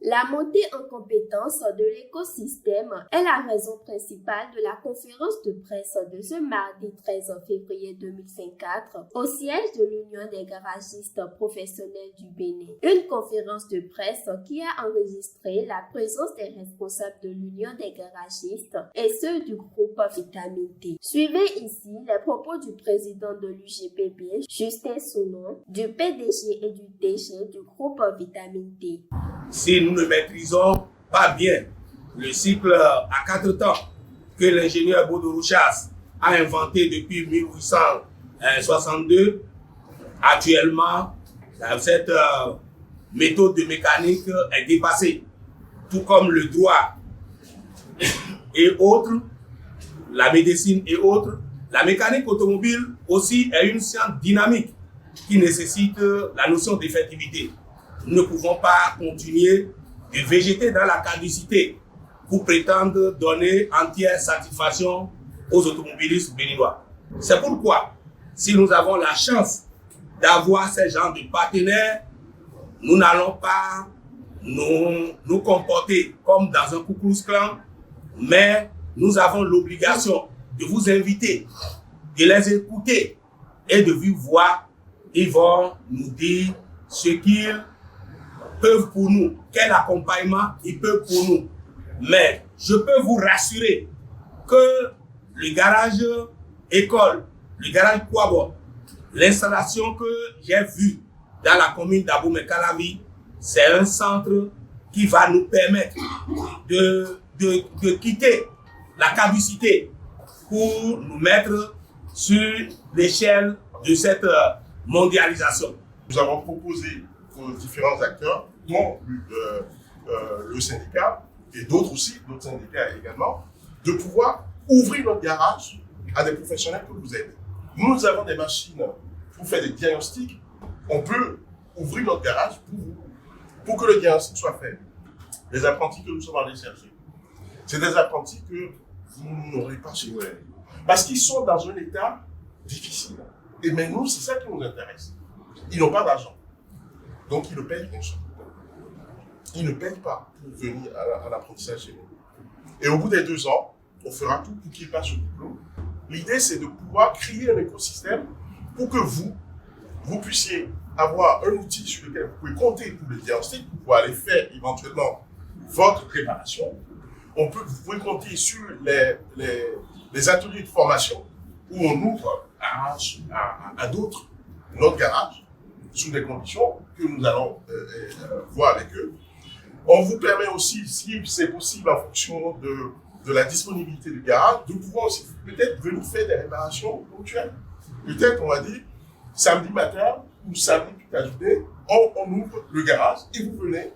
La montée en compétence de l'écosystème est la raison principale de la conférence de presse de ce mardi 13 février 2024 au siège de l'Union des garagistes professionnels du Bénin. Une conférence de presse qui a enregistré la présence des responsables de l'Union des garagistes et ceux du groupe Vitamine T. Suivez ici les propos du président de l'UGPB, Justin Sounon, du PDG et du DG du groupe Vitamine T. Si nous ne maîtrisons pas bien le cycle à 4 temps que l'ingénieur Bodo-Rouchas a inventé depuis 1862, actuellement, cette méthode de mécanique est dépassée, tout comme le droit et autres, la médecine et autres. La mécanique automobile aussi est une science dynamique qui nécessite la notion d'effectivité. Nous ne pouvons pas continuer de végéter dans la caducité pour prétendre donner entière satisfaction aux automobilistes béninois. C'est pourquoi, si nous avons la chance d'avoir ces genres de partenaires, nous n'allons pas nous comporter comme dans un Ku Klux Klan, mais nous avons l'obligation de vous inviter, de les écouter et de vive voix, ils vont nous dire ce qu'ils peuvent pour nous, quel accompagnement ils peuvent pour nous. Mais je peux vous rassurer que le garage école, le garage Kouabo, l'installation que j'ai vue dans la commune d'Abomey-Calavi, c'est un centre qui va nous permettre de quitter la caducité pour nous mettre sur l'échelle de cette mondialisation. Nous avons proposé aux différents acteurs, dont le syndicat et d'autres aussi, d'autres syndicats également, de pouvoir ouvrir notre garage à des professionnels que vous aidez. Nous avons des machines pour faire des diagnostics. On peut ouvrir notre garage pour vous, pour que le diagnostic soit fait. Les apprentis que nous sommes allés chercher, c'est des apprentis que vous n'aurez pas chez vous. Parce qu'ils sont dans un état difficile. Et mais nous, c'est ça qui nous intéresse. Ils n'ont pas d'argent. Donc, ils ne payent rien. Ils ne payent pas pour venir à l'apprentissage chez nous. Et au bout des 2 ans, on fera tout pour qu'ils passent au diplôme. L'idée, c'est de pouvoir créer un écosystème pour que vous puissiez avoir un outil sur lequel vous pouvez compter pour le diagnostic, pour pouvoir aller faire éventuellement votre préparation. Vous pouvez compter sur les ateliers de formation où on ouvre à d'autres notre garage sous des conditions que nous allons voir avec eux. On vous permet aussi, si c'est possible en fonction de la disponibilité du garage, de pouvoir aussi peut-être venir faire des réparations ponctuelles. Peut-être, on va dire, samedi matin ou samedi toute la journée, on ouvre le garage et vous venez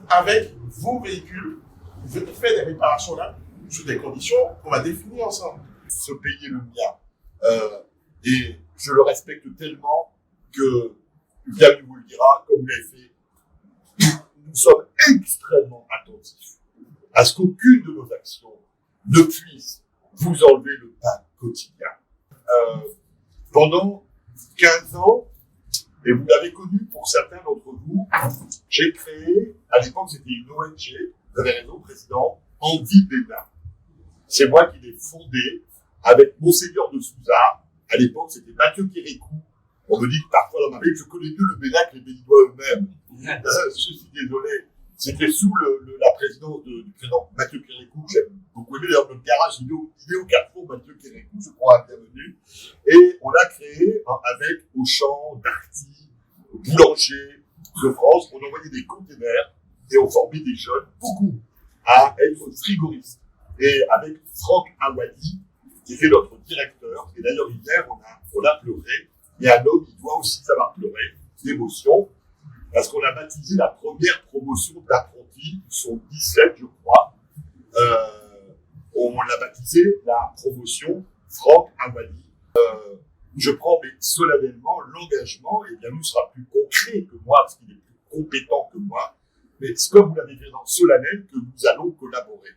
avec vos véhicules, vous faites des réparations là, sous des conditions qu'on va définir ensemble. Ce pays est le mien. Et je le respecte tellement que, Gabi vous le dira, comme vous l'avez fait, nous sommes extrêmement attentifs à ce qu'aucune de nos actions ne puisse vous enlever le pain quotidien. Pendant 15 ans, et vous l'avez connu pour certains d'entre vous, j'ai créé, à l'époque c'était une ONG, vous avez raison, président, Envie Bénin. C'est moi qui l'ai fondé avec Monseigneur de Souza. À l'époque, c'était Mathieu Kérékou. On me dit que parfois dans ma vie, je connais mieux le Bénin que les Béninois eux-mêmes. Je suis désolé. C'était sous la présidence du président Mathieu Kérékou. J'aime beaucoup aimé. D'ailleurs, notre garage, il est au carrefour Mathieu Kérékou, je crois, bienvenue. Et on l'a créé avec Auchan, Darty, Boulanger de France. On envoyait des containers et on formait des jeunes, beaucoup, à être frigoristes. Et avec Franck Awadi, qui était notre directeur. Et d'ailleurs, hier, on a pleuré. Et un homme, il doit aussi savoir pleurer d'émotion, parce qu'on a baptisé la première promotion d'apprentis, ils sont 17, je crois. On l'a baptisé la promotion Franck Awadi. Je prends mais solennellement l'engagement, et bien lui sera plus concret que moi, parce qu'il est plus compétent que moi, mais comme vous l'avez fait dans solennel, que nous allons collaborer.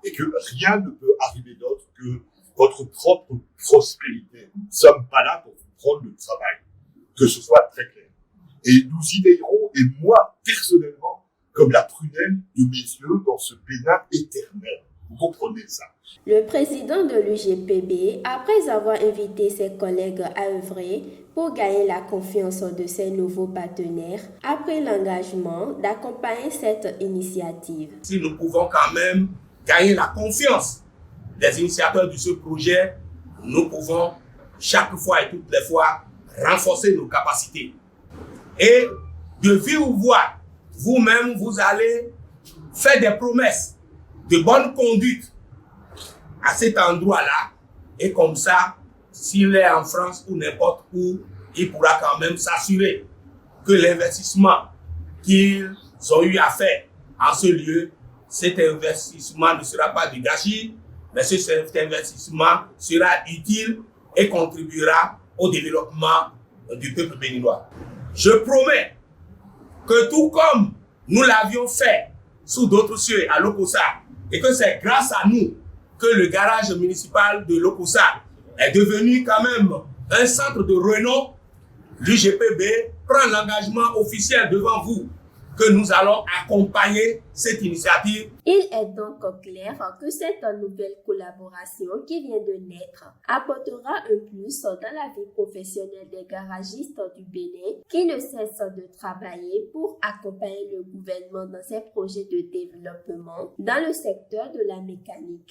Et que rien ne peut arriver d'autre que votre propre prospérité. Nous ne sommes pas là pour vous prendre le travail, que ce soit très clair. Et nous y veillerons, et moi, personnellement, comme la prunelle de mes yeux dans ce Bénin éternel. Vous comprenez ça? Le président de l'UGPB, après avoir invité ses collègues à œuvrer pour gagner la confiance de ses nouveaux partenaires, a pris l'engagement d'accompagner cette initiative. Si nous pouvons quand même gagner la confiance des initiateurs de ce projet, nous pouvons chaque fois et toutes les fois renforcer nos capacités. Et de vive voix, vous-même, vous allez faire des promesses de bonne conduite à cet endroit-là. Et comme ça, s'il est en France ou n'importe où, il pourra quand même s'assurer que l'investissement qu'ils ont eu à faire en ce lieu, cet investissement ne sera pas du gâchis, mais cet investissement sera utile et contribuera au développement du peuple béninois. Je promets que tout comme nous l'avions fait sous d'autres cieux à Lokossa, et que c'est grâce à nous que le garage municipal de Lokossa est devenu quand même un centre de renom, l'UGPB prend l'engagement officiel devant vous que nous allons accompagner cette initiative. Il est donc clair que cette nouvelle collaboration qui vient de naître apportera un plus dans la vie professionnelle des garagistes du Bénin qui ne cessent de travailler pour accompagner le gouvernement dans ses projets de développement dans le secteur de la mécanique.